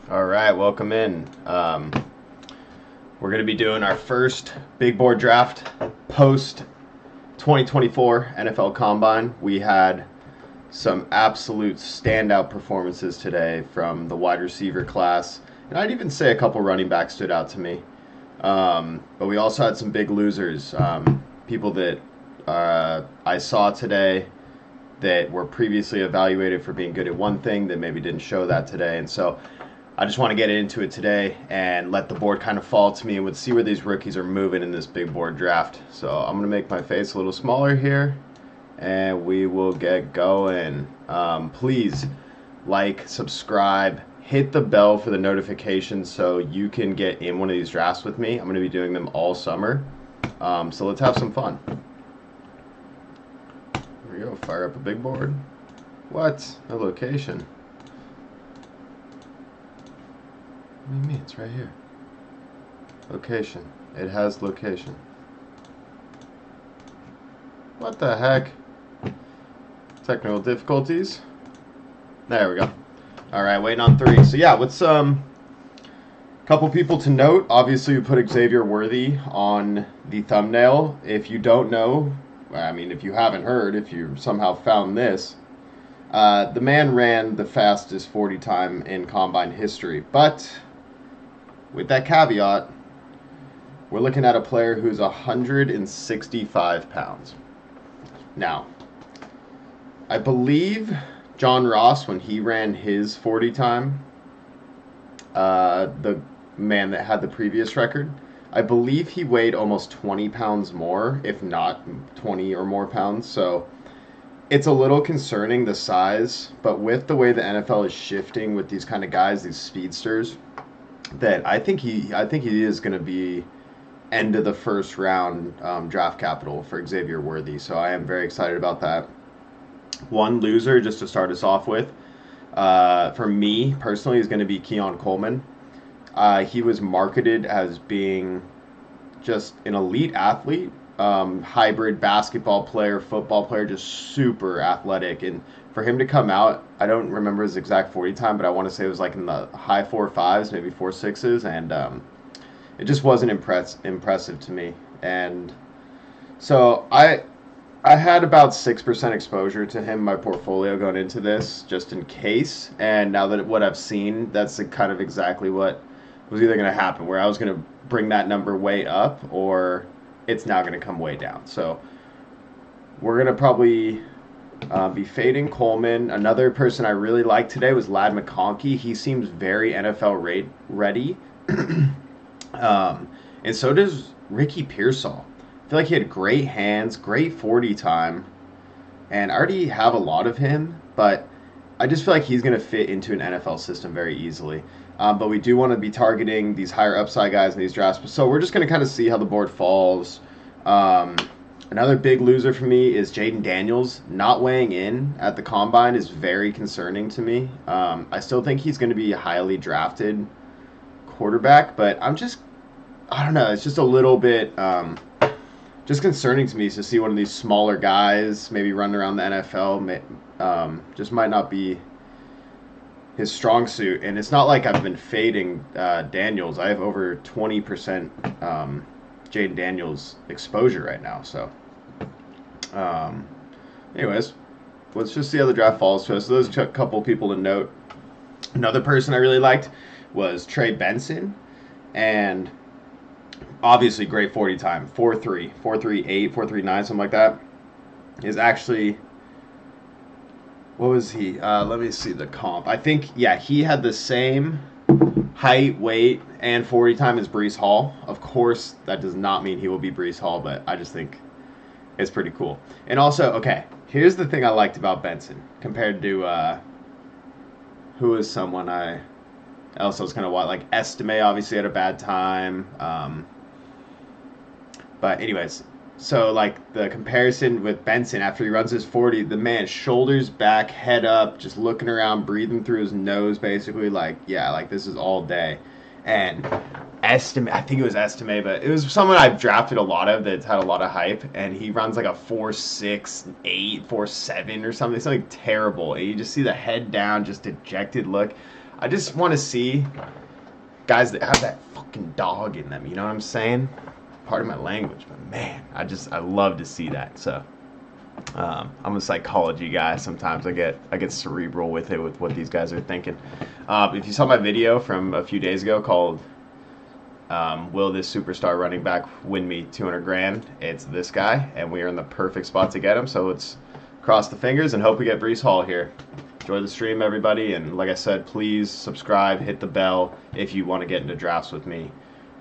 All right, welcome in. We're going to be doing our first big board draft post 2024 NFL Combine. We had some absolute standout performances today from the wide receiver class, and I'd even say a couple running backs stood out to me. But we also had some big losers, people that I saw today that were previously evaluated for being good at one thing that maybe didn't show that today, and so I just want to get into it today and let the board kind of fall to me and see where these rookies are moving in this big board draft. So I'm going to make my face a little smaller here and we will get going. Please like, subscribe, hit the bell for the notifications so you can get in one of these drafts with me. I'm going to be doing them all summer. So let's have some fun. Here we go. Fire up a big board. What? No location. What do you mean? It's right here. Location. It has location. What the heck? Technical difficulties. There we go. Alright, waiting on 3. So yeah, what's couple people to note. Obviously we put Xavier Worthy on the thumbnail. If you don't know, I mean if you haven't heard, if you somehow found this, the man ran the fastest 40 time in Combine history. But with that caveat, we're looking at a player who's 165 pounds. Now, I believe John Ross, when he ran his 40 time, the man that had the previous record, I believe he weighed almost 20 pounds more, if not 20 or more pounds. So it's a little concerning, the size, but with the way the NFL is shifting with these kind of guys, these speedsters, that I think he is going to be end of the first round draft capital for Xavier Worthy. So I am very excited about that. One loser, just to start us off with, for me personally, is going to be Keon Coleman. He was marketed as being just an elite athlete, hybrid basketball player, football player, just super athletic. And for him to come out, I don't remember his exact 40 time, but I want to say it was like in the high 4.5s, maybe 4.6s, and it just wasn't impressive to me. And so I had about 6% exposure to him in my portfolio going into this, just in case. And now that what I've seen, that's kind of exactly what was either going to happen, where I was going to bring that number way up, or it's now going to come way down. So we're going to probably be fading Coleman. Another person I really liked today was Ladd McConkey. He seems very NFL ready. And so does Ricky Pearsall. I feel like he had great hands, great 40 time, and I already have a lot of him, but I just feel like he's going to fit into an NFL system very easily. But we do want to be targeting these higher upside guys in these drafts. So we're just going to kind of see how the board falls. Another big loser for me is Jaden Daniels. Not weighing in at the Combine is very concerning to me. I still think he's going to be a highly drafted quarterback, but I don't know, it's just a little bit just concerning to me to see one of these smaller guys maybe running around the NFL. Just might not be his strong suit. And it's not like I've been fading Daniels. I have over 20% Jaden Daniels exposure right now. So anyways, let's just see how the draft falls to us. So there's a couple people to note. Another person I really liked was Trey Benson, and obviously great 40 time, 4.3, 4.38, 4.39, something like that. Is actually, what was he? Let me see the comp. I think, yeah, he had the same height, weight, and 40 time as Breece Hall. Of course, that does not mean he will be Breece Hall, but I just think it's pretty cool. And also, okay, here's the thing I liked about Benson compared to who is someone I also was kind of like Estime obviously had a bad time. But anyways, so like the comparison with Benson after he runs his 40, the man shoulders back, head up, just looking around, breathing through his nose, basically like, yeah, like this is all day. And Estime, I think it was Estime, but it was someone I've drafted a lot of that's had a lot of hype, and he runs like a 4.68, 4.7 or something terrible. And you just see the head down, just dejected look. I just want to see guys that have that fucking dog in them. You know what I'm saying? Part of my language, but man, I love to see that. So I'm a psychology guy. Sometimes I get cerebral with it, with what these guys are thinking. If you saw my video from a few days ago called "Will this superstar running back win me 200 grand?" It's this guy, and we are in the perfect spot to get him. So let's cross the fingers and hope we get Breece Hall here. Enjoy the stream, everybody, and like I said, please subscribe, hit the bell if you want to get into drafts with me.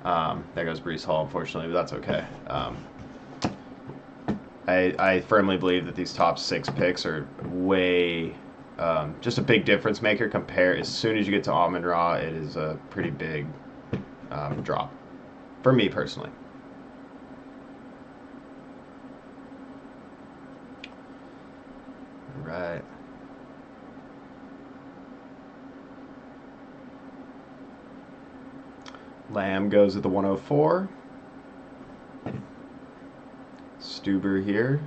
There goes Breece Hall, unfortunately, but that's okay. I firmly believe that these top 6 picks are way just a big difference maker. As soon as you get to Amon-Ra, it is a pretty big drop for me personally. All right. Lamb goes at the 104. Stuber here.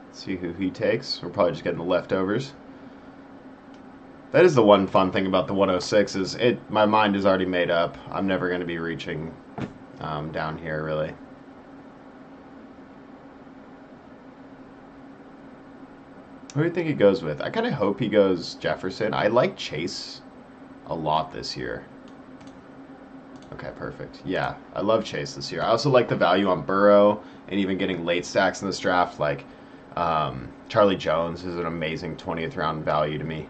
Let's see who he takes. We're probably just getting the leftovers. That is the one fun thing about the 106 is my mind is already made up. I'm never going to be reaching down here, really. Who do you think he goes with? I kind of hope he goes Jefferson. I like Chase a lot this year. Okay, perfect. Yeah, I love Chase this year. I also like the value on Burrow and even getting late stacks in this draft. Like Charlie Jones is an amazing 20th round value to me.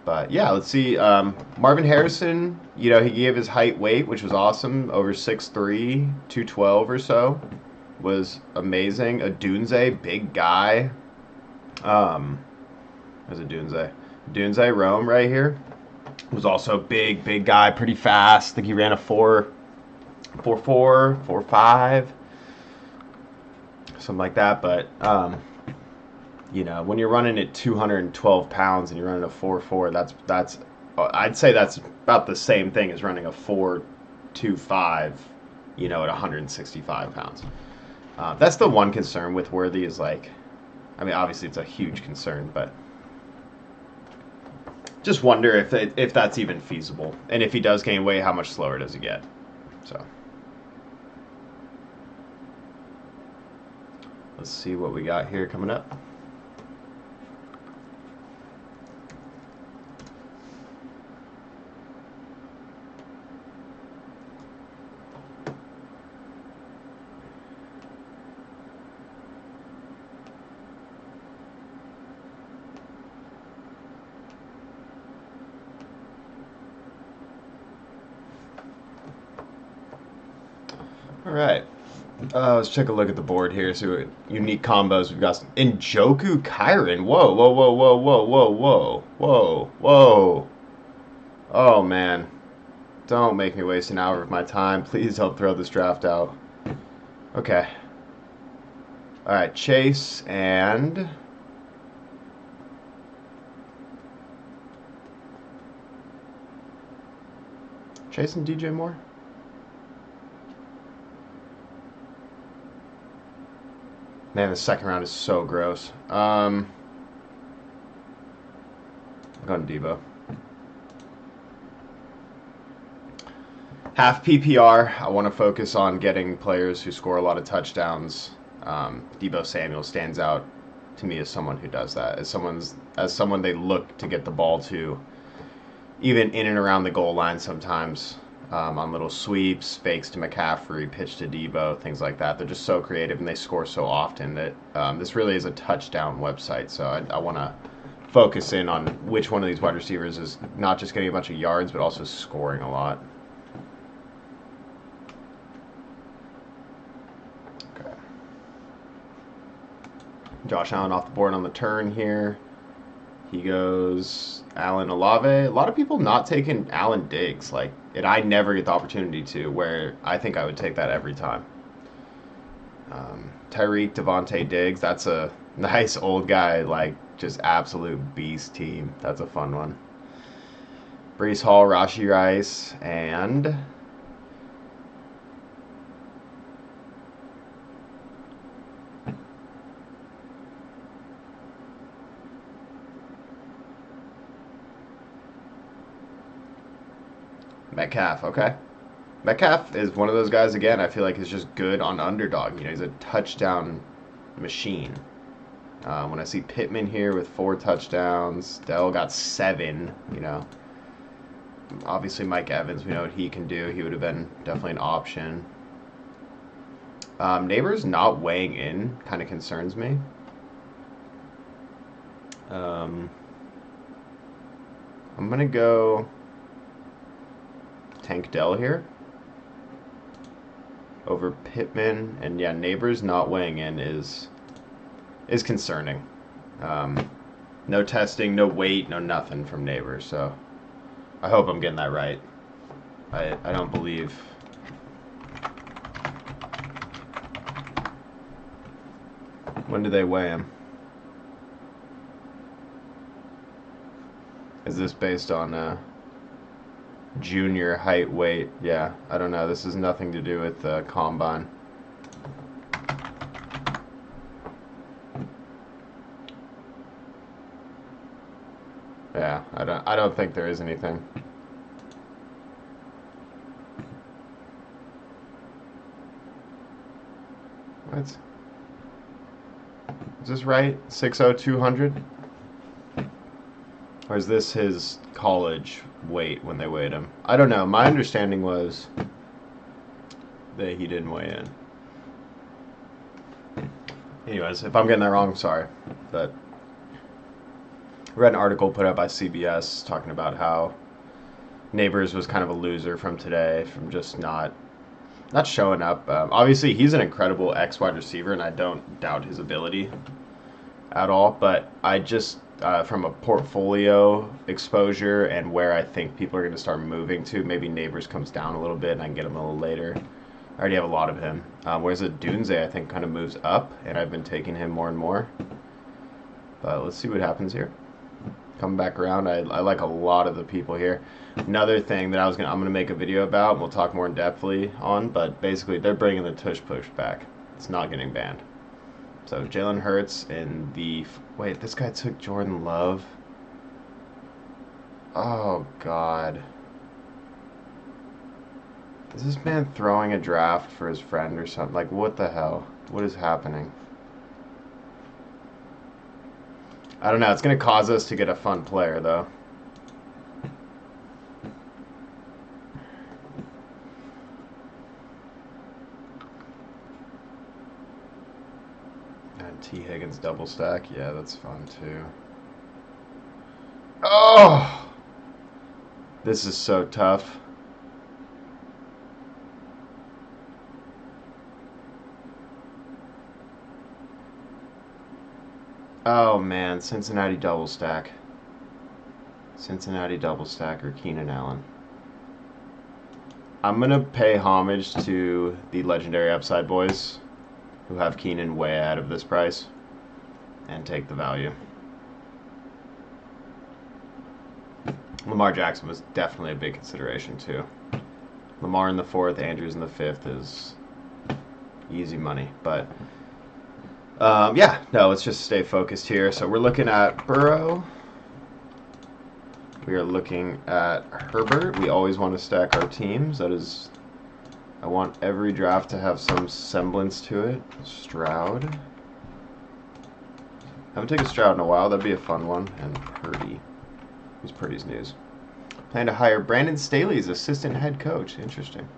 But yeah, let's see. Marvin Harrison, he gave his height weight, which was awesome, over 6'3", 212 or so. Was amazing. Odunze, big guy. There's a Dunze Rome right here. Was also big guy, pretty fast. I think he ran a 4.4, 4.5, something like that. But when you're running at 212 pounds and you're running a 4.4, that's I'd say that's about the same thing as running a 4.25, at 165 pounds. That's the one concern with Worthy is obviously it's a huge concern, but just wonder if that's even feasible. And if he does gain weight, how much slower does he get? So let's see what we got here coming up. All right. Let's take a look at the board here. See what unique combos we've got. Njoku Kyren. Whoa, whoa, whoa, whoa, whoa, whoa, whoa, whoa, whoa. Oh, man. Don't make me waste an hour of my time. Please don't throw this draft out. Okay. All right, Chase and... Chase and DJ Moore? Man, the second round is so gross. I'm going Debo. Half PPR. I want to focus on getting players who score a lot of touchdowns. Debo Samuel stands out to me as someone who does that. As someone they look to get the ball to, even in and around the goal line sometimes. On little sweeps, fakes to McCaffrey, pitch to Debo, things like that. They're just so creative and they score so often that this really is a touchdown website. So I want to focus in on which one of these wide receivers is not just getting a bunch of yards, but also scoring a lot. Okay. Josh Allen off the board on the turn here. He goes Allen Olave. A lot of people not taking Allen Diggs, and I never get the opportunity to, where I think I would take that every time. Tyreek, Devontae Diggs, that's a nice old guy, just absolute beast team. That's a fun one. Breece Hall, Rashee Rice, and... Metcalf, okay. Metcalf is one of those guys, again, I feel like is just good on underdog. You know, he's a touchdown machine. When I see Pittman here with 4 touchdowns, Dell got 7, you know. Obviously, Mike Evans, we know what he can do. He would have been definitely an option. Neighbors not weighing in kind of concerns me. I'm going to go Tank Dell here over Pittman. And yeah, Neighbors not weighing in is concerning. No testing, no weight, no nothing from Neighbors. So I hope I'm getting that right. I don't believe... When do they weigh him? Is this based on junior height, weight? Yeah, I don't know. This has nothing to do with combine. Yeah, I don't think there is anything. What? Is this right? 6'0", 200? Or is this his college weight when they weighed him? I don't know. My understanding was that he didn't weigh in. Anyways, if I'm getting that wrong, I'm sorry. But I read an article put out by CBS talking about how Neighbors was kind of a loser from today, from just not showing up. Obviously, he's an incredible wide receiver, and I don't doubt his ability at all. But I just, from a portfolio exposure and where I think people are going to start moving to, maybe Neighbors comes down a little bit, and I can get him a little later. I already have a lot of him. Whereas Dunze, I think, kind of moves up, and I've been taking him more and more. But let's see what happens here. Coming back around, I like a lot of the people here. Another thing that I'm gonna make a video about, and we'll talk more in depthly on, but basically they're bringing the tush push back. It's not getting banned. So Jalen Hurts in the... Wait, this guy took Jordan Love? Oh, God. Is this man throwing a draft for his friend or something? Like, what the hell? What is happening? I don't know. It's going to cause us to get a fun player, though. And T. Higgins double stack. Yeah, that's fun, too. Oh! This is so tough. Oh, man. Cincinnati double stack. Cincinnati double stack or Keenan Allen. I'm going to pay homage to the legendary Upside boys who have Keenan way out of this price and take the value. Lamar Jackson was definitely a big consideration too. Lamar in the 4th, Andrews in the 5th is easy money. But yeah, no, let's just stay focused here. So we're looking at Burrow. We are looking at Herbert. We always want to stack our teams. That is, I want every draft to have some semblance to it. Stroud. Haven't taken Stroud in a while. That'd be a fun one. And Purdy. Who's Purdy's news? Plan to hire Brandon Staley as assistant head coach. Interesting.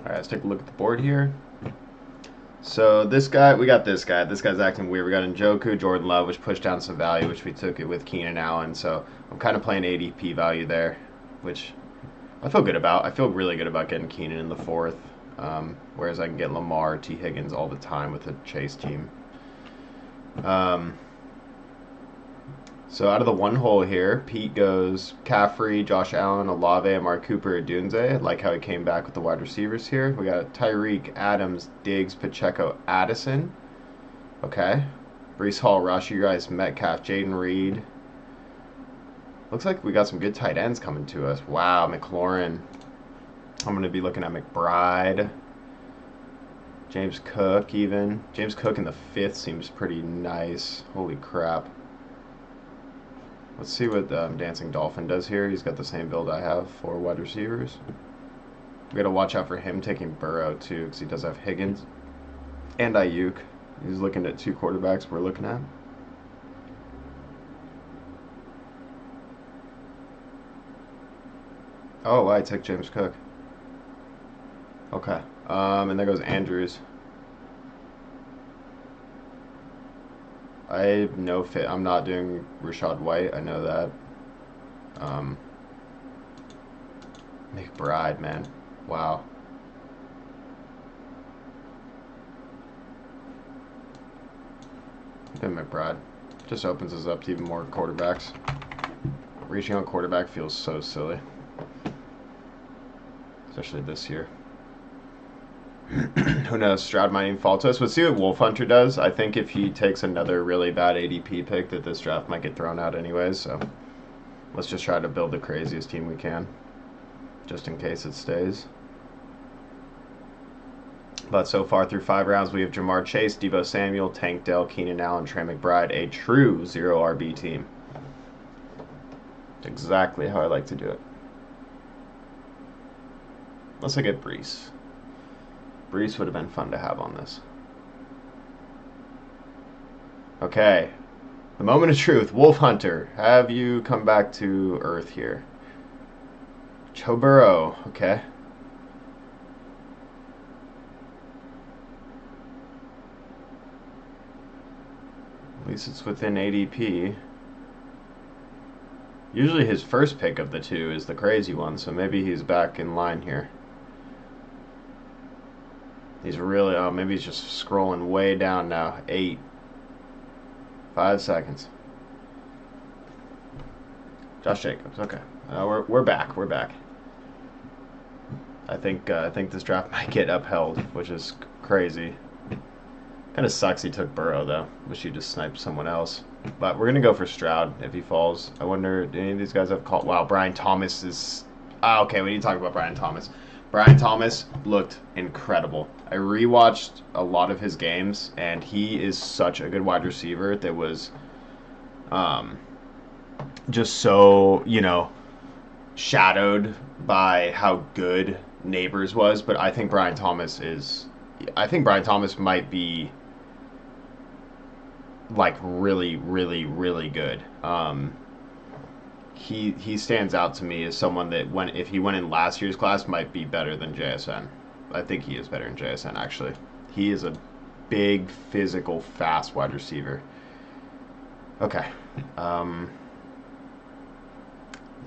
Alright, let's take a look at the board here. So this guy, we got this guy. This guy's acting weird. We got Njoku, Jordan Love, which pushed down some value, which we took it with Keenan Allen. So I'm kind of playing ADP value there, which I feel good about. I feel really good about getting Keenan in the 4th, whereas I can get Lamar, T. Higgins all the time with the Chase team. So out of the one hole here, Pete goes Caffrey, Josh Allen, Olave, Amari Cooper, Dunze. I like how he came back with the wide receivers here. We got Tyreek, Adams, Diggs, Pacheco, Addison. Okay. Brees Hall, Rashi Rice, Metcalf, Jaden Reed. Looks like we got some good tight ends coming to us. Wow, McLaurin. I'm going to be looking at McBride. James Cook even. James Cook in the 5th seems pretty nice. Holy crap. Let's see what Dancing Dolphin does here. He's got the same build I have for wide receivers. We got to watch out for him taking Burrow too, because he does have Higgins and Ayuk. He's looking at 2 quarterbacks we're looking at. Oh, I took James Cook. Okay. And there goes Andrews. I have no fit. I'm not doing Rashad White. I know that. McBride, man. Wow. Then McBride just opens us up to even more quarterbacks. Reaching on quarterback feels so silly, especially this year. Who knows? Stroud might even fall to us. Let's see what Wolf Hunter does. I think if he takes another really bad ADP pick, that this draft might get thrown out anyways. So let's just try to build the craziest team we can, just in case it stays. But so far through 5 rounds, we have Jamar Chase, Deebo Samuel, Tank Dell, Keenan Allen, Trey McBride, a true 0 RB team. That's exactly how I like to do it. Unless I get Brees. Brees would have been fun to have on this. Okay. The moment of truth. Wolf Hunter, have you come back to Earth here? Joe Burrow. Okay. At least it's within ADP. Usually his first pick of the 2 is the crazy one, so maybe he's back in line here. He's really, oh, maybe he's just scrolling way down now. 8. 5 seconds. Josh Jacobs, okay. We're back, we're back. I think this draft might get upheld, which is crazy. Kind of sucks he took Burrow, though. Wish he just sniped someone else. But we're going to go for Stroud if he falls. I wonder, do any of these guys have called? Wow, Brian Thomas is... okay, we need to talk about Brian Thomas. Brian Thomas looked incredible. I rewatched a lot of his games, and he is such a good wide receiver that was just so, you know, shadowed by how good Neighbors was. But I think Brian Thomas is... I think Brian Thomas might be... like really, really, really good. He stands out to me as someone that if he went in last year's class might be better than JSN. I think he is better than JSN actually. He is a big, physical, fast wide receiver. Okay. No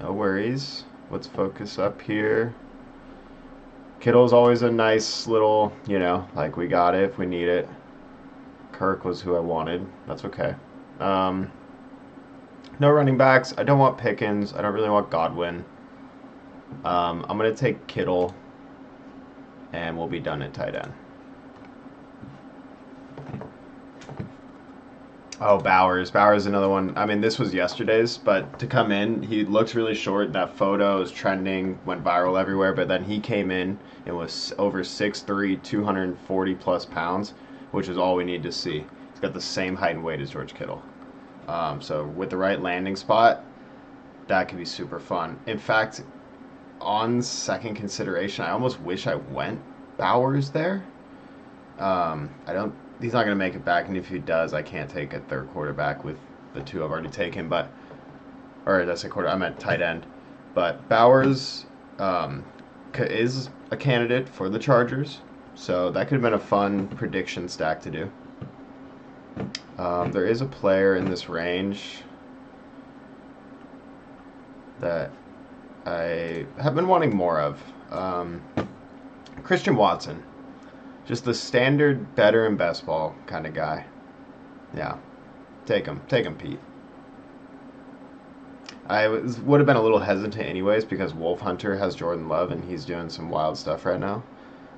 worries. Let's focus up here. Kittle's always a nice little, you know, like we got it if we need it. Kirk was who I wanted. That's okay. No running backs. I don't want Pickens. I don't really want Godwin. I'm going to take Kittle, and we'll be done at tight end. Oh, Bowers. Bowers is another one. I mean, this was yesterday's, but to come in, he looks really short. That photo is trending, went viral everywhere, but then he came in and was over 6'3", 240-plus pounds, which is all we need to see. He's got the same height and weight as George Kittle. So with the right landing spot, that could be super fun. In fact, on second consideration, I almost wish I went Bowers there. He's not going to make it back, and if he does, I can't take a third quarterback with the 2 I've already taken. I meant tight end. But Bowers is a candidate for the Chargers, so that could have been a fun prediction stack to do. There is a player in this range that I have been wanting more of. Christian Watson. Just the standard better and best ball kind of guy. Yeah. Take him. Take him, Pete. I would have been a little hesitant anyways because Wolf Hunter has Jordan Love and he's doing some wild stuff right now.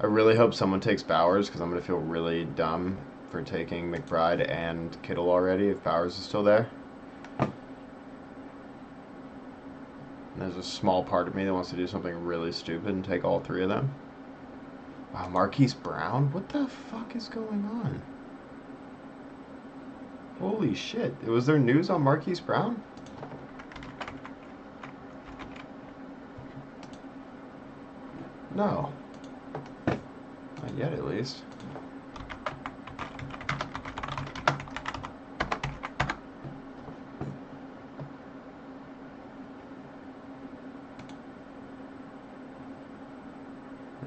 I really hope someone takes Bowers because I'm going to feel really dumb for taking McBride and Kittle already if Bowers is still there. And there's a small part of me that wants to do something really stupid and take all three of them. Wow, Marquise Brown? What the fuck is going on? Holy shit. Was there news on Marquise Brown? No. Not yet, at least.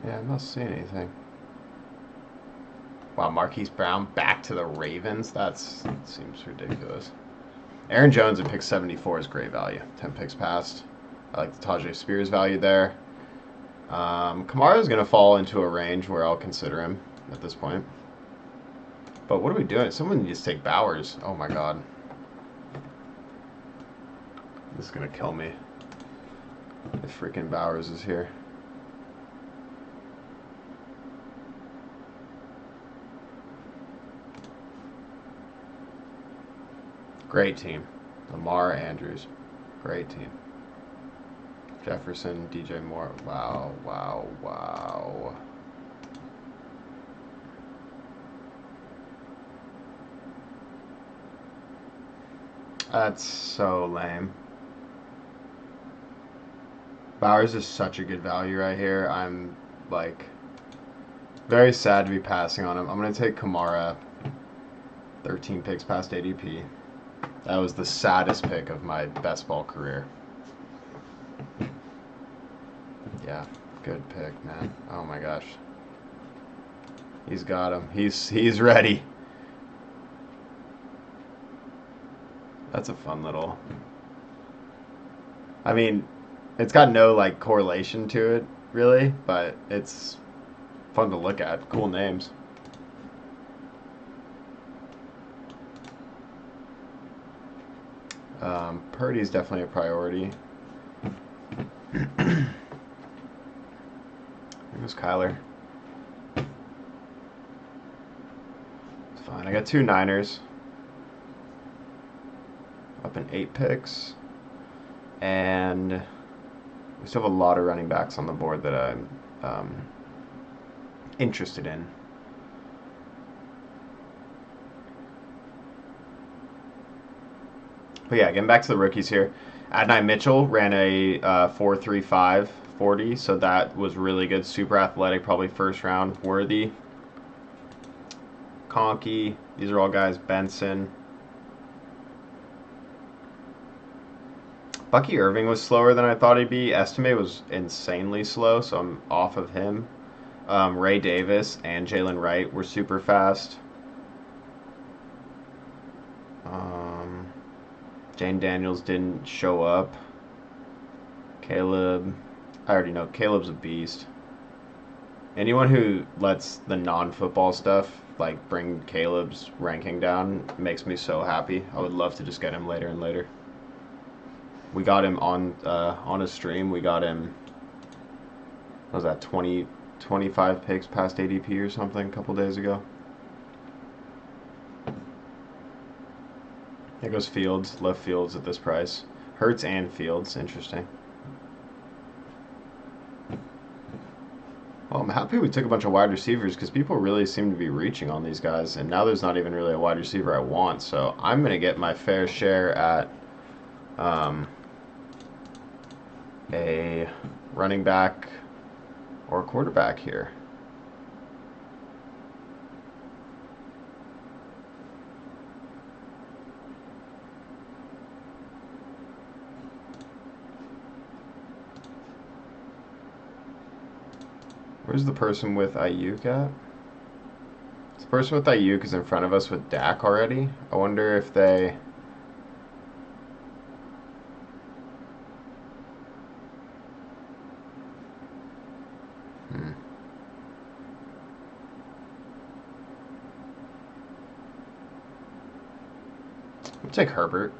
Yeah, I'm not seeing anything. Wow, Marquise Brown back to the Ravens? That seems ridiculous. Aaron Jones at pick 74 is great value. 10 picks past. I like the Tajay Spears value there. Kamara's going to fall into a range where I'll consider him at this point. But what are we doing? Someone needs to take Bowers. Oh my god. This is going to kill me. If freaking Bowers is here. Great team. Lamar Andrews. Great team. Jefferson, DJ Moore. Wow, wow, wow. That's so lame. Bowers is such a good value right here. I'm, like, very sad to be passing on him. I'm going to take Kamara. 13 picks past ADP. That was the saddest pick of my best ball career. Yeah, good pick, man. Oh my gosh. He's got him. He's ready. That's a fun little... I mean, it's got no, like, correlation to it, really, but it's fun to look at. Cool names. Purdy's definitely a priority. There goes Kyler. It's fine. I got 2 Niners. Up in 8 picks. And we still have a lot of running backs on the board that I'm interested in. But yeah, getting back to the rookies here. Adonai Mitchell ran a 4.35 40, so that was really good. Super athletic, probably first round worthy. Conkey, these are all guys. Benson. Bucky Irving was slower than I thought he'd be. Estime was insanely slow, so I'm off of him. Ray Davis and Jalen Wright were super fast. Jane Daniels didn't show up. Caleb, I already know. Caleb's a beast. Anyone who lets the non-football stuff, like, bring Caleb's ranking down makes me so happy. I would love to just get him later and later. We got him on a stream. We got him, what was that, 25 picks past ADP or something a couple days ago. There goes Fields. Love Fields at this price. Hurts and Fields. Interesting. Well, I'm happy we took a bunch of wide receivers because people really seem to be reaching on these guys, and now there's not even really a wide receiver I want, so I'm going to get my fair share at a running back or quarterback here. Where's the person with Ayuk at? The person with Ayuk is in front of us with Dak already. I wonder if they... We'll take Herbert.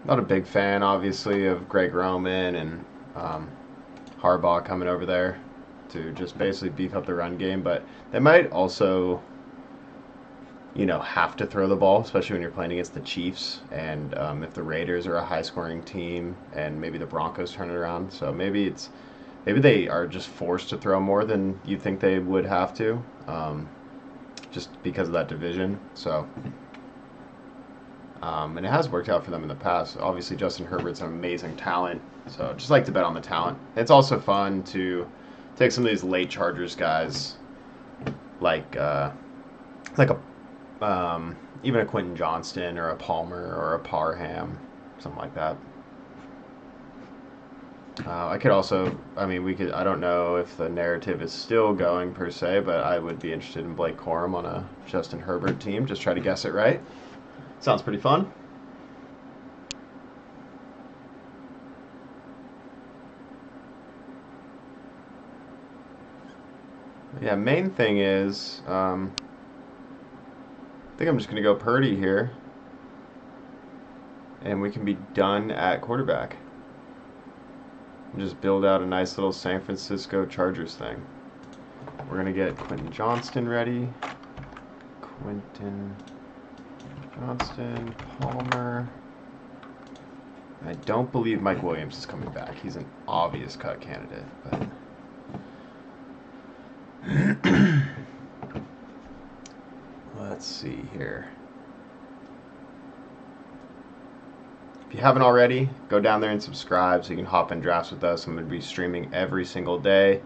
Not a big fan, obviously, of Greg Roman and Harbaugh coming over there to just basically beef up the run game, but they might also, have to throw the ball, especially when you're playing against the Chiefs, and if the Raiders are a high-scoring team, and maybe the Broncos turn it around. So maybe they are just forced to throw more than you think they would have to, just because of that division. So, and it has worked out for them in the past. Obviously, Justin Herbert's an amazing talent, so just like to bet on the talent. It's also fun to take some of these late Chargers guys, like a even a Quentin Johnston or a Palmer or a Parham, something like that. I could also, we could. I don't know if the narrative is still going per se, but I would be interested in Blake Corum on a Justin Herbert team. Just try to guess it right. Sounds pretty fun. Yeah, main thing is, I think I'm just going to go Purdy here, and we can be done at quarterback. And just build out a nice little San Francisco Chargers thing. We're going to get Quentin Johnston ready. Quentin Johnston, Palmer. I don't believe Mike Williams is coming back. He's an obvious cut candidate, but let's see here. If you haven't already, go down there and subscribe so you can hop in drafts with us. I'm going to be streaming every single day,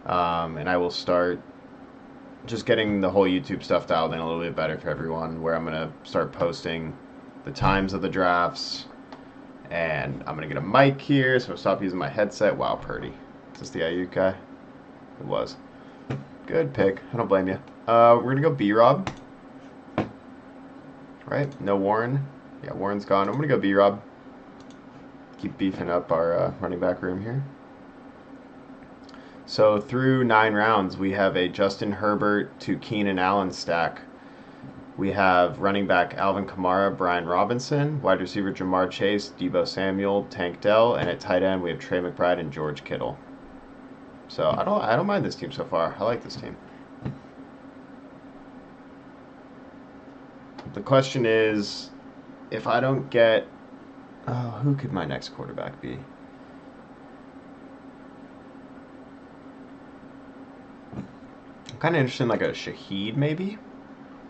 and I will start just getting the whole YouTube stuff dialed in a little bit better for everyone, where I'm going to start posting the times of the drafts, and I'm going to get a mic here, so I'll stop using my headset. Wow, Purdy. Is this the Ayuk guy? It was. Good pick. I don't blame you. We're going to go B-Rob. Right? No Warren. Yeah, Warren's gone. I'm going to go B-Rob. Keep beefing up our running back room here. So through 9 rounds, we have a Justin Herbert to Keenan Allen stack. We have running back Alvin Kamara, Brian Robinson, wide receiver Jamar Chase, Deebo Samuel, Tank Dell, and at tight end we have Trey McBride and George Kittle. So I don't mind this team so far. I like this team. The question is, if I don't get, who could my next quarterback be? I'm kind of interested in like a Shaheed maybe,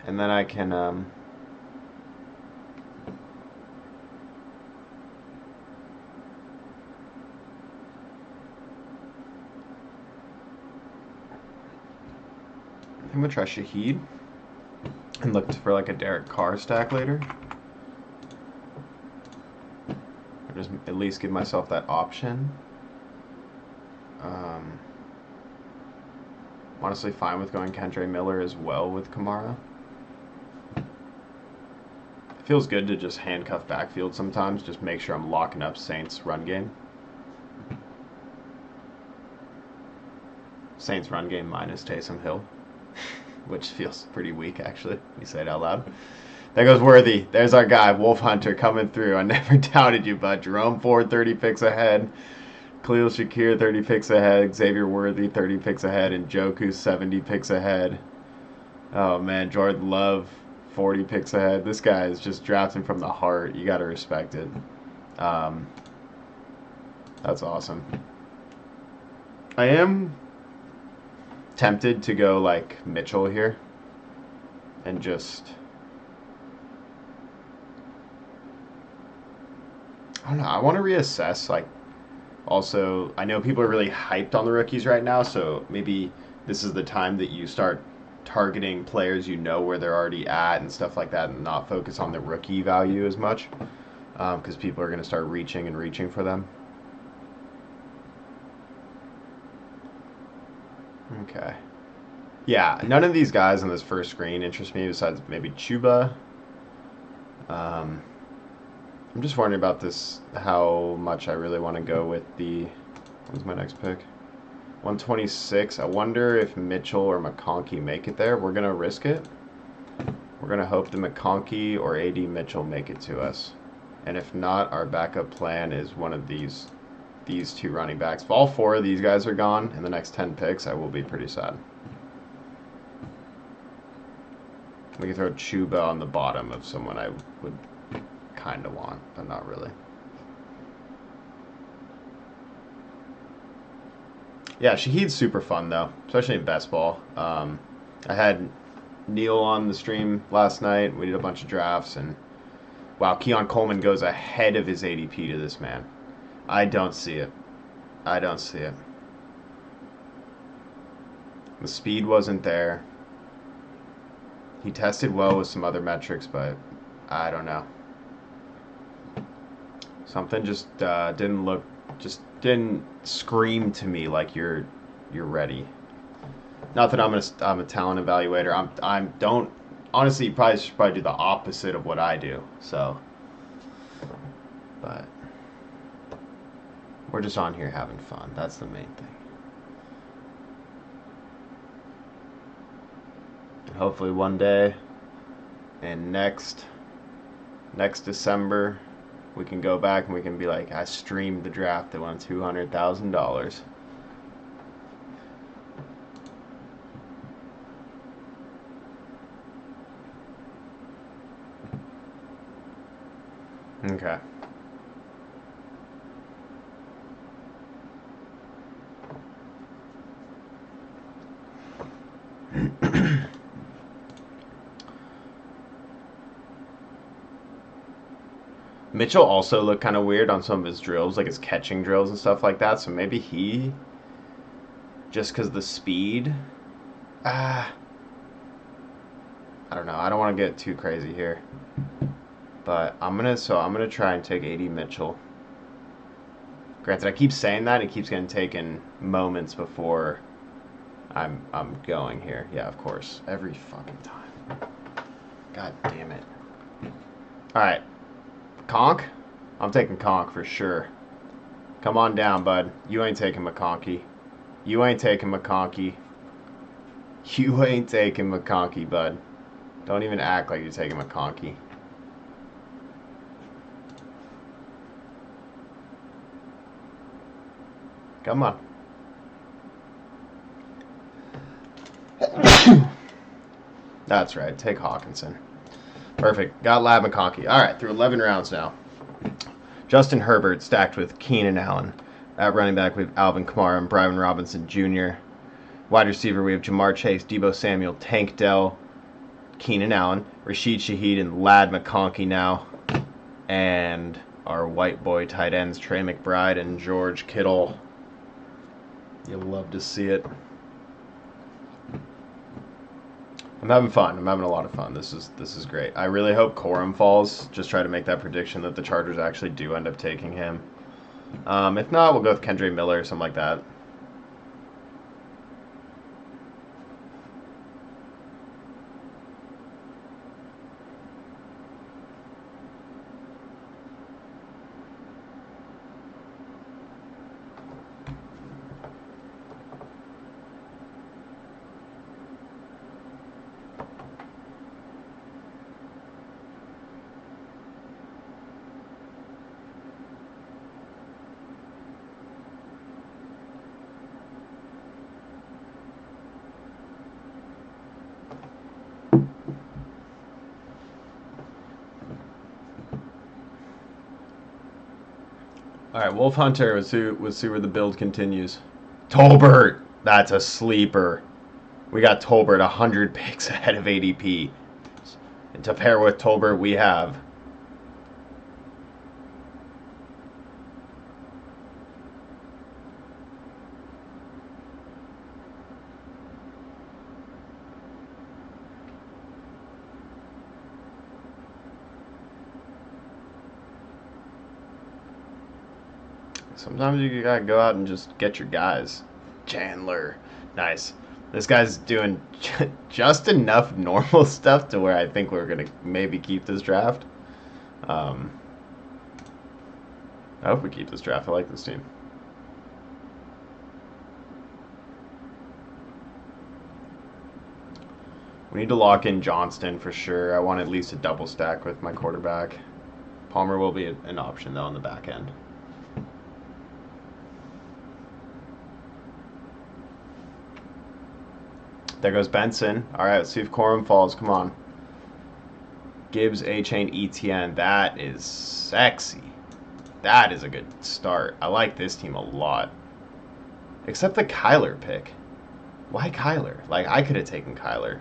and then I can I think I'm gonna try Shaheed and look for like a Derek Carr stack later. Or just at least give myself that option. Honestly fine with going Kendre Miller as well with Kamara. It feels good to just handcuff backfield sometimes, just make sure I'm locking up Saints run game. Saints run game minus Taysom Hill, which feels pretty weak actually, when you say it out loud. There goes Worthy. There's our guy, Wolf Hunter, coming through. I never doubted you, bud. Jerome Ford, 30 picks ahead. Khalil Shakir, 30 picks ahead. Xavier Worthy, 30 picks ahead. And Njoku, 70 picks ahead. Oh, man. Jordan Love, 40 picks ahead. This guy is just drafting from the heart. You got to respect it. That's awesome. I am tempted to go like Mitchell here and just, I don't know, I want to reassess. Like, also, I know people are really hyped on the rookies right now, so maybe this is the time that you start targeting players where they're already at and stuff like that, and not focus on the rookie value as much, because people are going to start reaching for them. Okay. Yeah, none of these guys on this first screen interest me besides maybe Chuba. I'm just wondering about this, how much I really want to go with the, what's my next pick? 126. I wonder if Mitchell or McConkey make it there. We're going to risk it. We're going to hope that McConkey or A.D. Mitchell make it to us. And if not, our backup plan is one of these these two running backs. If all four of these guys are gone in the next 10 picks, I will be pretty sad. We can throw Chuba on the bottom of someone I would kind of want, but not really. Yeah, Shaheed's super fun, though, especially in best ball. I had Neil on the stream last night. We did a bunch of drafts, and wow, Keon Coleman goes ahead of his ADP to this man. I don't see it. I don't see it. The speed wasn't there. He tested well with some other metrics, but I don't know. Something just didn't scream to me like you're ready. Not that I'm a talent evaluator. Don't honestly, you probably should do the opposite of what I do. So, but we're just on here having fun. That's the main thing. And hopefully one day, and next December, we can go back and we can be like, I streamed the draft that won $200,000. Okay. Mitchell also looked kind of weird on some of his drills, like his catching drills and stuff like that. So maybe he, just because the speed, I don't know. I don't want to get too crazy here, but I'm gonna try and take AD Mitchell. Granted, I keep saying that, it keeps getting taken moments before I'm going here. Yeah, of course, every fucking time. God damn it. All right. Conk? I'm taking Conk for sure. Come on down, bud. You ain't taking McConkey. You ain't taking McConkey. You ain't taking McConkey, bud. Don't even act like you're taking McConkey. Come on. That's right. Take Hawkinson. Perfect. Got Lab McConkey. All right, through 11 rounds now. Justin Herbert stacked with Keenan Allen. At running back, we have Alvin Kamara and Brian Robinson Jr. Wide receiver, we have Jamar Chase, Deebo Samuel, Tank Dell, Keenan Allen, Rashid Shaheed, and Lad McConkey now. And our white boy tight ends, Trey McBride and George Kittle. You'll love to see it. I'm having fun. I'm having a lot of fun. This is great. I really hope Corum falls. Just try to make that prediction that the Chargers actually do end up taking him. If not, we'll go with Kendre Miller or something like that. All right, Wolf Hunter. Let's see where the build continues. Tolbert. That's a sleeper. We got Tolbert 100 picks ahead of ADP. And to pair with Tolbert, we have sometimes you gotta go out and just get your guys. Chandler. Nice. This guy's doing just enough normal stuff to where I think we're going to maybe keep this draft. I hope we keep this draft. I like this team. We need to lock in Johnston for sure. I want at least a double stack with my quarterback. Palmer will be an option, though, on the back end. There goes Benson. All right, let's see if Corum falls. Come on. Gibbs, A-Chain, ETN. That is sexy. That is a good start. I like this team a lot. Except the Kyler pick. Why Kyler? Like, I could have taken Kyler.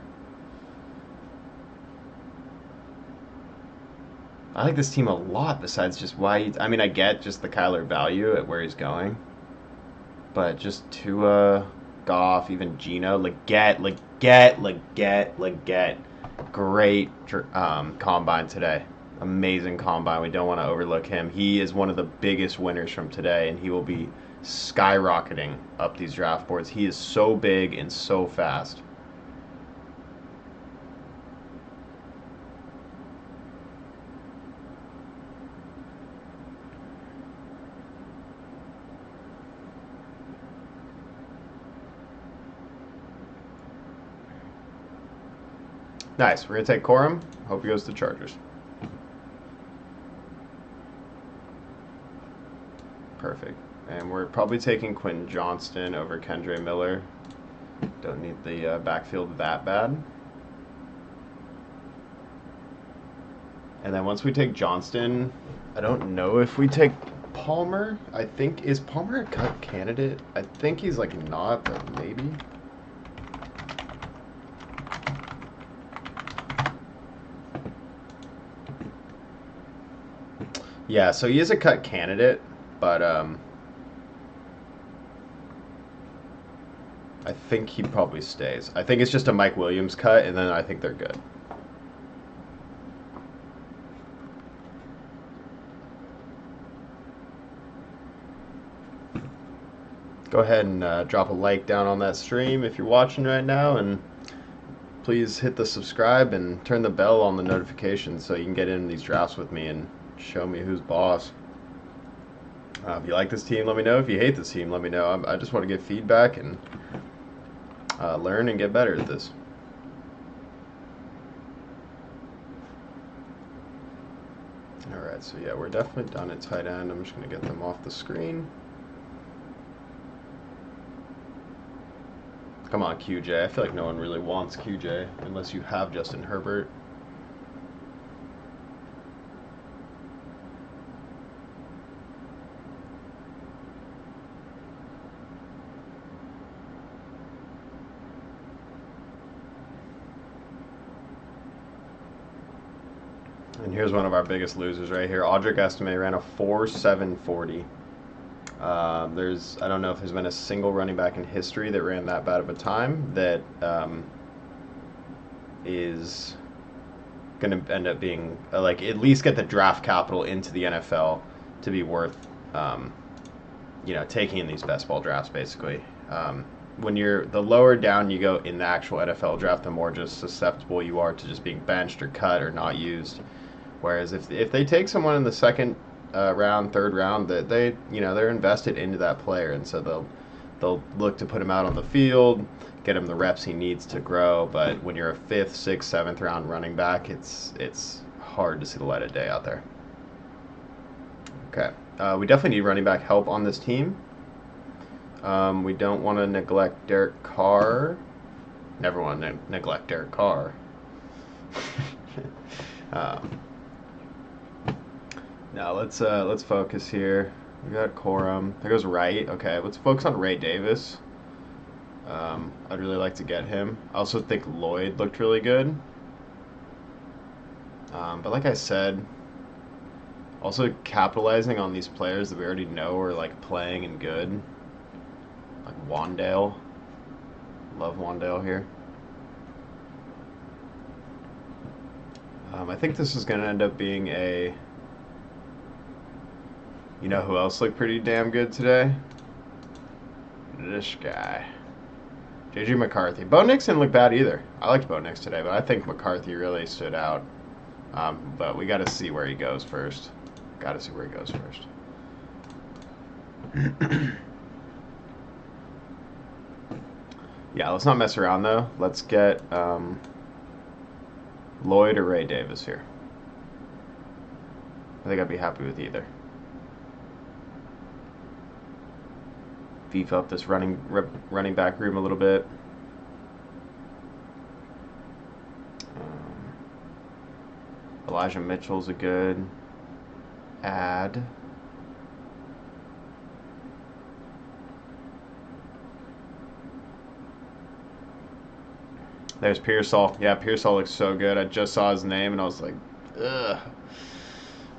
I like this team a lot besides just why I mean, I get just the Kyler value at where he's going. But just Tua, Goff, even Gino, Leggett. Great combine today. Amazing combine. We don't want to overlook him. He is one of the biggest winners from today, and he will be skyrocketing up these draft boards. He is so big and so fast. Nice. We're going to take Corum. Hope he goes to Chargers. Perfect. And we're probably taking Quentin Johnston over Kendre Miller. Don't need the backfield that bad. And then once we take Johnston, I don't know if we take Palmer. I think, is Palmer a cut candidate? I think he's like not, but maybe. Yeah, so he is a cut candidate, but I think he probably stays. I think it's just a Mike Williams cut, and then I think they're good. Go ahead and drop a like down on that stream if you're watching right now, and please hit the subscribe and turn the bell on the notifications so you can get in these drafts with me and show me who's boss. If you like this team, let me know. If you hate this team, let me know. I just want to get feedback and learn and get better at this. Alright, so yeah, we're definitely done at tight end. I'm just going to get them off the screen. Come on, QJ. I feel like no one really wants QJ unless you have Justin Herbert. And here's one of our biggest losers right here. Audric Estime ran a 4.740. I don't know if there's been a single running back in history that ran that bad of a time that is going to end up being, like, at least get the draft capital into the NFL to be worth, taking in these best ball drafts, basically. When the lower down you go in the actual NFL draft, the more just susceptible you are to just being benched or cut or not used. Whereas if they take someone in the second round, third round, that they're invested into that player, and so they'll look to put him out on the field, get him the reps he needs to grow. But when you're a 5th, 6th, 7th round running back, it's hard to see the light of day out there. Okay, we definitely need running back help on this team. We don't want to neglect Derek Carr. Never want to neglect Derek Carr. Now let's focus here. We got Corum. There goes Wright. Okay, let's focus on Ray Davis. I'd really like to get him. I also think Lloyd looked really good. But like I said, also capitalizing on these players that we already know are like playing and good. Like Wandale. Love Wandale here. I think this is going to end up being a... You know who else looked pretty damn good today? This guy. J.J. McCarthy. Bo Nix didn't look bad either. I liked Bo Nix today, but I think McCarthy really stood out. But we got to see where he goes first. Yeah, let's not mess around, though. Let's get Lloyd or Ray Davis here. I think I'd be happy with either. Beef up this running back room a little bit. Elijah Mitchell's a good add. There's Pearsall. Yeah, Pearsall looks so good. I just saw his name and I was like, ugh.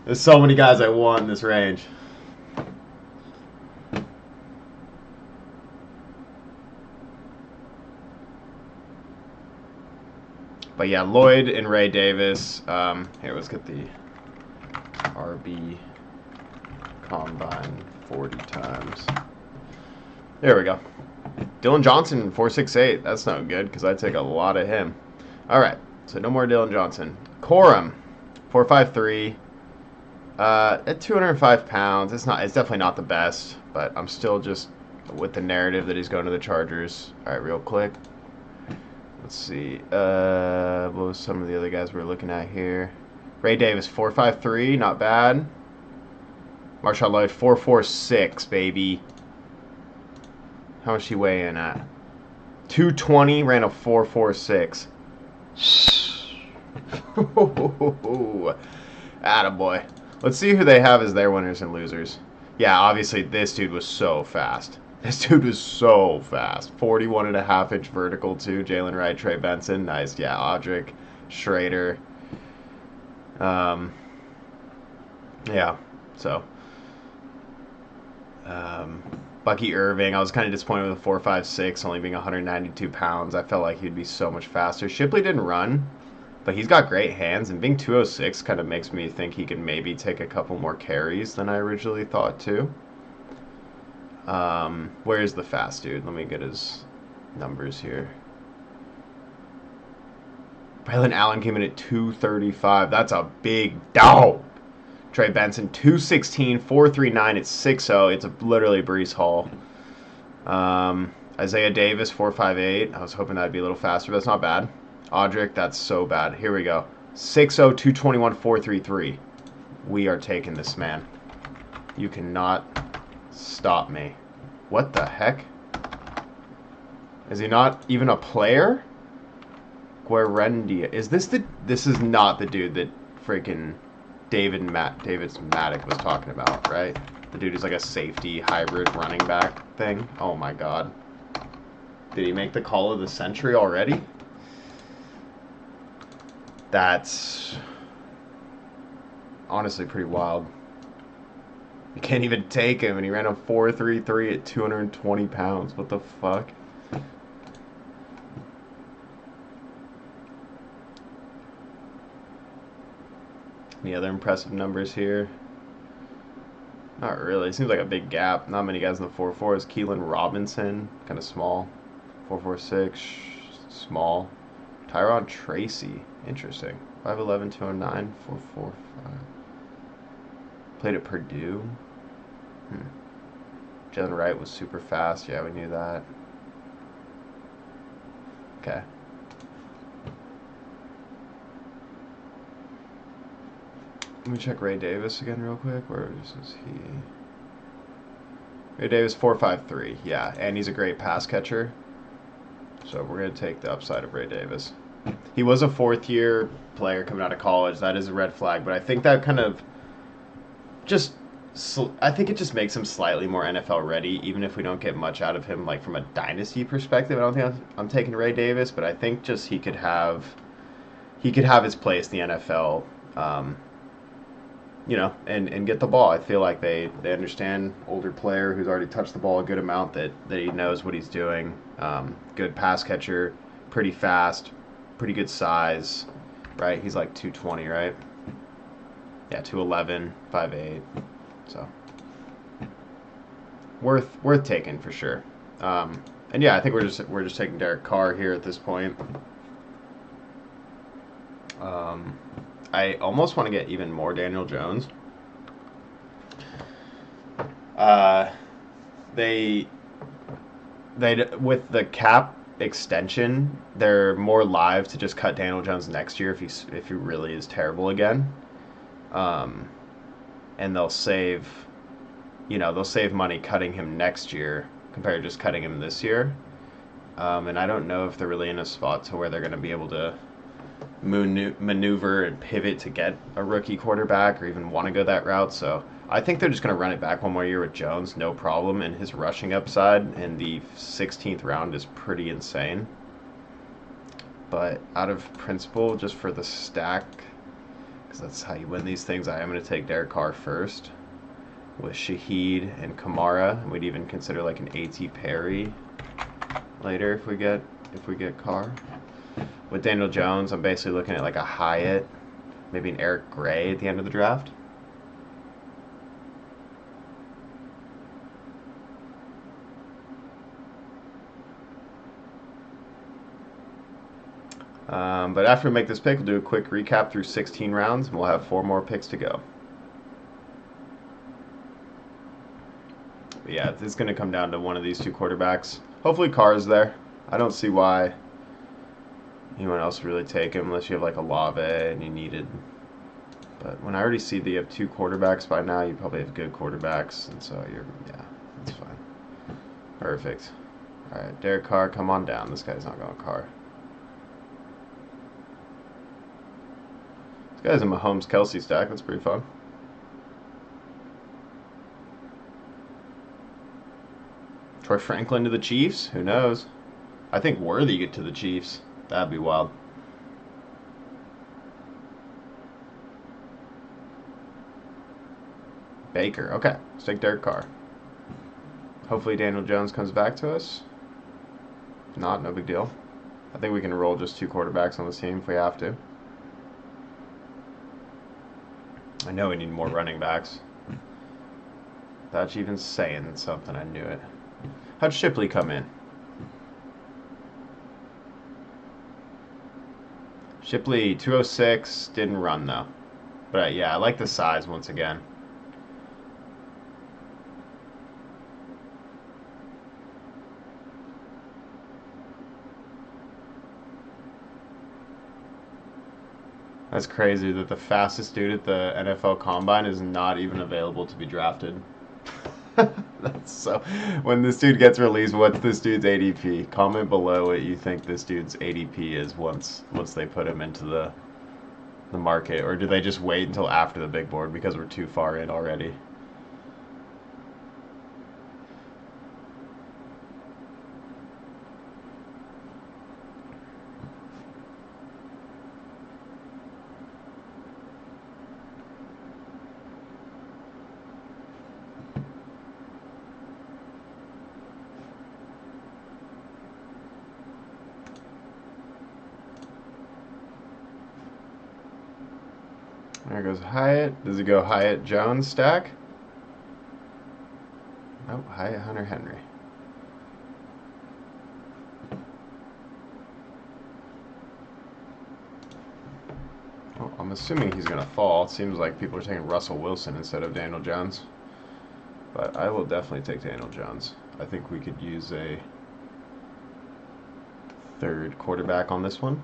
There's so many guys I want in this range. But yeah, Lloyd and Ray Davis. Here, let's get the RB Combine 40 times. There we go. Dylan Johnson, 468. That's not good because I take a lot of him. All right, so no more Dylan Johnson. Corum, 453. At 205 pounds, it's definitely not the best, but I'm still just with the narrative that he's going to the Chargers. All right, real quick. Let's see. What was some of the other guys we were looking at here? Ray Davis, 453, not bad. Marshawn Lloyd, 446, baby. How much he weigh in at? 220, ran a 446. Attaboy. Let's see who they have as their winners and losers. Yeah, obviously this dude was so fast. This dude was so fast. 41.5-inch vertical too. Jalen Wright, Trey Benson. Nice. Yeah, Audric, Schrader. Yeah, so. Bucky Irving. I was kind of disappointed with the 4.56 only being 192 pounds. I felt like he'd be so much faster. Shipley didn't run, but he's got great hands, and being 206 kind of makes me think he can maybe take a couple more carries than I originally thought too. Where is the fast dude? Let me get his numbers here. Braylon Allen came in at 235. That's a big dog. Trey Benson, 216, 439 at 6.0. It's literally Breece Hall. Isaiah Davis, 458. I was hoping that'd be a little faster, but that's not bad. Audric, that's so bad. Here we go. 6.0, 221, 433. We are taking this, man. You cannot stop me. What the heck? Is he not even a player? Guarendia. This is not the dude that freaking David Maddock was talking about, right? The dude is like a safety hybrid running back thing. Oh my god. Did he make the call of the century already? That's honestly pretty wild. You can't even take him, and he ran a 4.33 at 220 pounds. What the fuck? Any other impressive numbers here? Not really. It seems like a big gap. Not many guys in the 4.4s. Keelan Robinson, kind of small. 4.46, small. Tyron Tracy, interesting. 5'11", 209, 4.45. Played at Purdue. Jalen Wright was super fast. Yeah, we knew that. Okay. Let me check Ray Davis again real quick. Where is he? Ray Davis, 4.53. Yeah, and he's a great pass catcher. So we're going to take the upside of Ray Davis. He was a fourth-year player coming out of college. That is a red flag, but I think that kind of I think it just makes him slightly more NFL ready, even if we don't get much out of him, like from a dynasty perspective. I don't think I'm taking Ray Davis, but I think just he could have his place in the NFL, and get the ball. I feel like they understand older player who's already touched the ball a good amount, that he knows what he's doing. Good pass catcher, pretty fast, pretty good size, right? He's like 220, right? Yeah, 211, 5'8". So worth taking for sure. And yeah, I think we're just taking Derek Carr here at this point. I almost want to get even more Daniel Jones. They with the cap extension, they're more live to just cut Daniel Jones next year if he really is terrible again. And they'll save money cutting him next year compared to just cutting him this year. And I don't know if they're really in a spot to where they're going to be able to maneuver and pivot to get a rookie quarterback or even want to go that route. So I think they're just going to run it back one more year with Jones, no problem. And his rushing upside in the 16th round is pretty insane. But out of principle, just for the stack, because that's how you win these things, I am going to take Derek Carr first with Shaheed and Kamara. We'd even consider like an A.T. Perry later if we get Carr. With Daniel Jones, I'm basically looking at like a Hyatt, maybe an Eric Gray at the end of the draft. But after we make this pick, we'll do a quick recap through 16 rounds, and we'll have 4 more picks to go. But yeah, it's going to come down to one of these 2 quarterbacks. Hopefully Carr's there. I don't see why anyone else would really take him unless you have like a Olave and you needed. But when I already see that you have 2 quarterbacks by now, you probably have good quarterbacks, and so yeah, that's fine. Perfect. All right, Derek Carr, come on down. This guy's not going Carr. This guy's a Mahomes-Kelsey stack. That's pretty fun. Troy Franklin to the Chiefs? Who knows? I think Worthy get to the Chiefs. That'd be wild. Baker. Okay, let's take Derek Carr. Hopefully Daniel Jones comes back to us. If not, no big deal. I think we can roll just 2 quarterbacks on this team if we have to. I know we need more running backs. Without you even saying something, I knew it. How'd Shipley come in? Shipley, 206, didn't run though. But yeah, I like the size once again. That's crazy that the fastest dude at the NFL Combine is not even available to be drafted. That's so. When this dude gets released, what's this dude's ADP? Comment below what you think this dude's ADP is once they put him into the market, or do they just wait until after the big board because we're too far in already? There goes Hyatt. Does he go Hyatt Jones stack? Nope, Hyatt Hunter Henry. Well, I'm assuming he's going to fall. It seems like people are taking Russell Wilson instead of Daniel Jones. But I will definitely take Daniel Jones. I think we could use a 3rd quarterback on this one.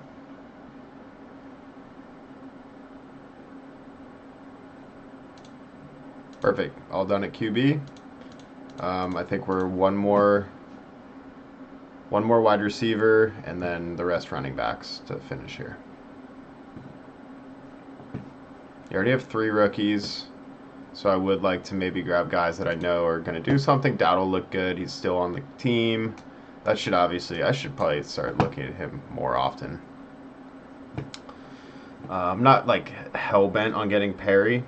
Perfect. All done at QB. I think we're one more wide receiver, and then the rest running backs to finish here. You already have 3 rookies, so I would like to maybe grab guys that I know are going to do something. Dowdle looked good. He's still on the team. That should obviously, I should probably start looking at him more often. I'm not like hell-bent on getting Perry.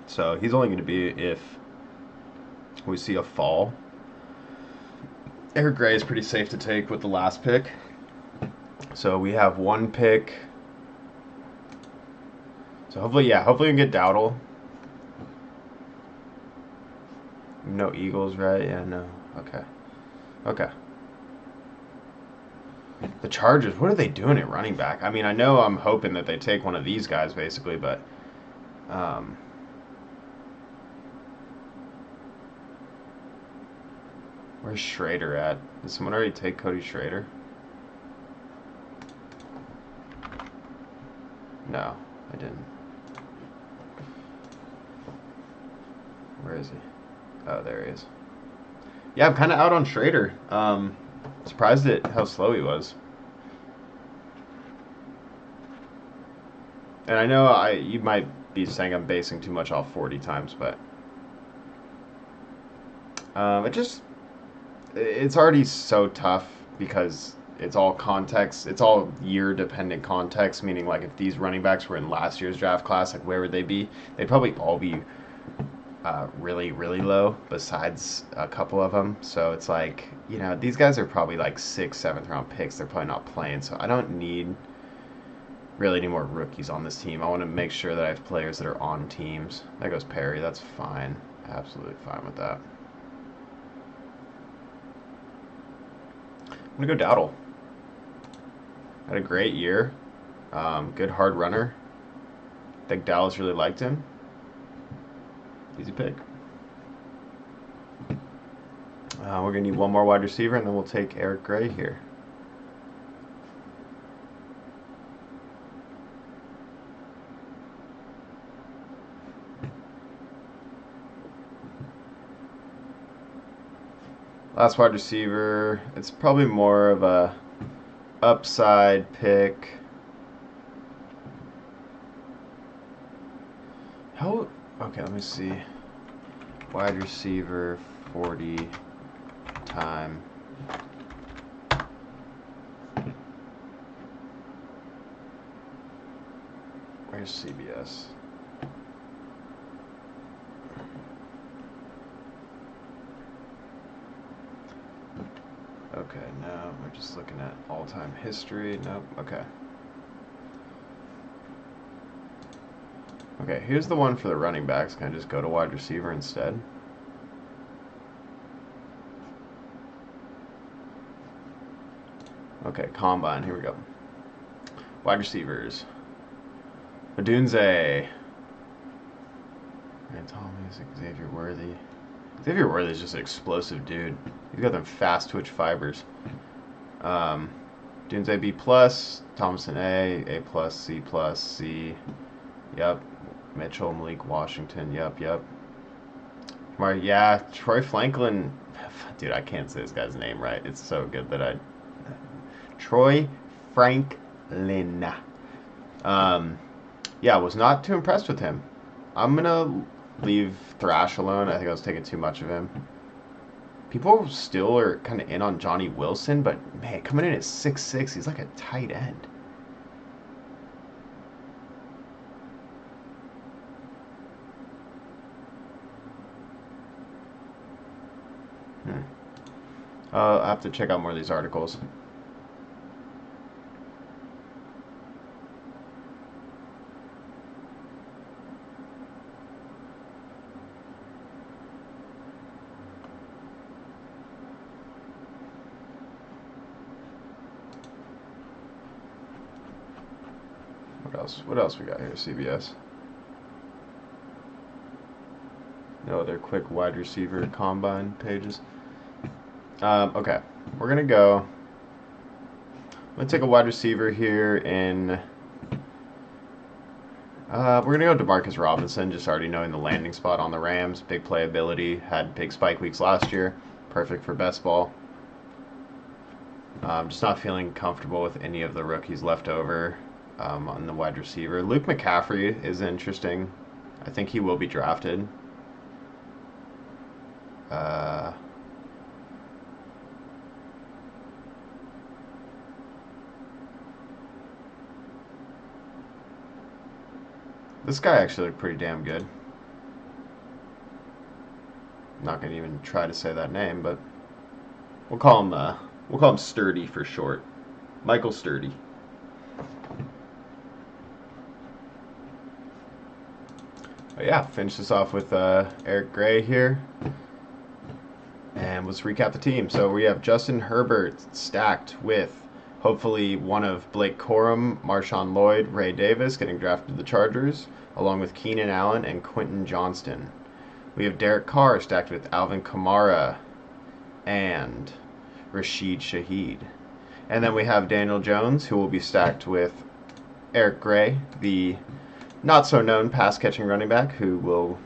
So he's only going to be if we see a fall. Eric Gray is pretty safe to take with the last pick. So we have 1 pick. So hopefully we can get Dowdle. No Eagles, right? Yeah, no. Okay. The Chargers, what are they doing at running back? I mean, I know I'm hoping that they take one of these guys, basically, but... where's Schrader at? Did someone already take Cody Schrader? No, I didn't. Where is he? Oh, there he is. Yeah, I'm kind of out on Schrader. Surprised at how slow he was. And I know you might be saying I'm basing too much off 40 times, but it's already so tough because it's all context. It's all year dependent context, meaning like if these running backs were in last year's draft class, like where would they be? They'd probably all be really, really low, besides a couple of them. So it's like, these guys are probably like sixth, seventh round picks. They're probably not playing. So I don't need really any more rookies on this team. I want to make sure that I have players that are on teams. There goes Perry. That's fine. Absolutely fine with that. I'm going to go Dowdle. Had a great year. Good hard runner. I think Dallas really liked him. Easy pick. We're going to need one more wide receiver, and then we'll take Eric Gray here. Last wide receiver. It's probably more of a upside pick. Okay, let me see. Wide receiver 40 time. Where's CBS? Okay, no, we're just looking at all-time history. Nope, okay. Okay, here's the one for the running backs. Can I just go to wide receiver instead? Okay, combine, here we go. Wide receivers. Odunze. Ryan Thomas, Xavier Worthy. Xavier Worthy is just an explosive dude. He's got them fast twitch fibers. Dunze B+, Thomason A plus, C+, C. Yep. Mitchell, Malik Washington. Yep. Yeah, Troy Franklin. Dude, I can't say this guy's name right. It's so good that I... Troy Franklin. Yeah, was not too impressed with him. I'm going to leave Thrash alone. I think I was taking too much of him. People still are kind of in on Johnny Wilson, but man, coming in at 6'6", he's like a tight end. I'll have to check out more of these articles. What else we got here, CBS? No other quick wide receiver combine pages. Okay, we're going to go. I'm going to take a wide receiver here in... we're going to go Demarcus Robinson, just already knowing the landing spot on the Rams. Big playability, had big spike weeks last year. Perfect for best ball. Just not feeling comfortable with any of the rookies left over on the wide receiver. Luke McCaffrey is interesting. I think he will be drafted. This guy actually looked pretty damn good. I'm not gonna even try to say that name, but we'll call him Sturdy for short. Michael Sturdy. But yeah, finish this off with Eric Gray here. And let's recap the team. So we have Justin Herbert stacked with hopefully one of Blake Corum, Marshawn Lloyd, Ray Davis getting drafted to the Chargers, along with Keenan Allen and Quentin Johnston. We have Derek Carr stacked with Alvin Kamara and Rashid Shaheed. And then we have Daniel Jones, who will be stacked with Eric Gray, the not-so-known pass-catching running back, who will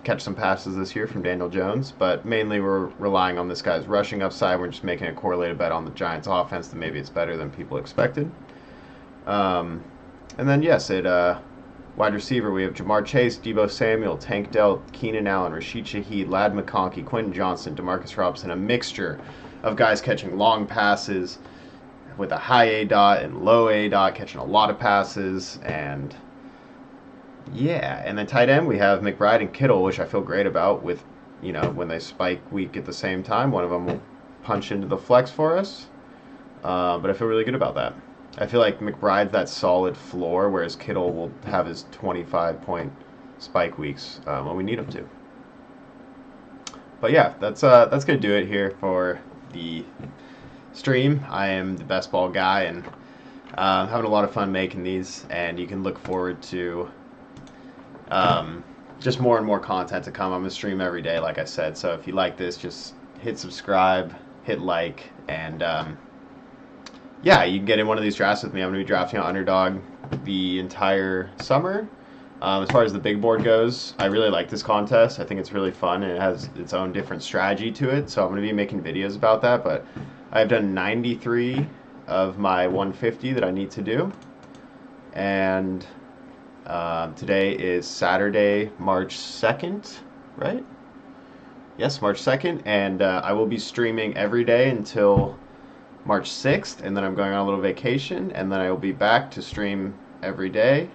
catch some passes this year from Daniel Jones, but mainly we're relying on this guy's rushing upside. We're just making a correlated bet on the Giants' offense that maybe it's better than people expected. And then, yes, at wide receiver, we have Jamar Chase, Debo Samuel, Tank Dell, Keenan Allen, Rashid Shaheed, Lad McConkey, Quentin Johnson, Demarcus Robinson, a mixture of guys catching long passes with a high A dot and low A dot, catching a lot of passes. And yeah, and then tight end, we have McBride and Kittle, which I feel great about with, when they spike week at the same time. One of them will punch into the flex for us. But I feel really good about that. I feel like McBride's that solid floor, whereas Kittle will have his 25-point spike weeks when we need him to. But yeah, that's gonna do it here for the stream. I am the best ball guy, and having a lot of fun making these, and you can look forward to just more and more content to come. I'm gonna stream every day, like I said. So if you like this, just hit subscribe, hit like, and yeah, you can get in one of these drafts with me. I'm going to be drafting on Underdog the entire summer. As far as the big board goes, I really like this contest. I think it's really fun, and it has its own different strategy to it. So I'm going to be making videos about that. But I've done 93 of my 150 that I need to do. And today is Saturday, March 2nd, right? Yes, March 2nd. And I will be streaming every day until March 6th, and then I'm going on a little vacation, and then I will be back to stream every day,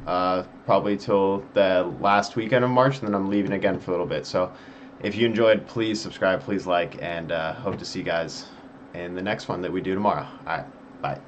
probably till the last weekend of March, and then I'm leaving again for a little bit. So if you enjoyed, please subscribe, please like, and hope to see you guys in the next one that we do tomorrow. All right, bye.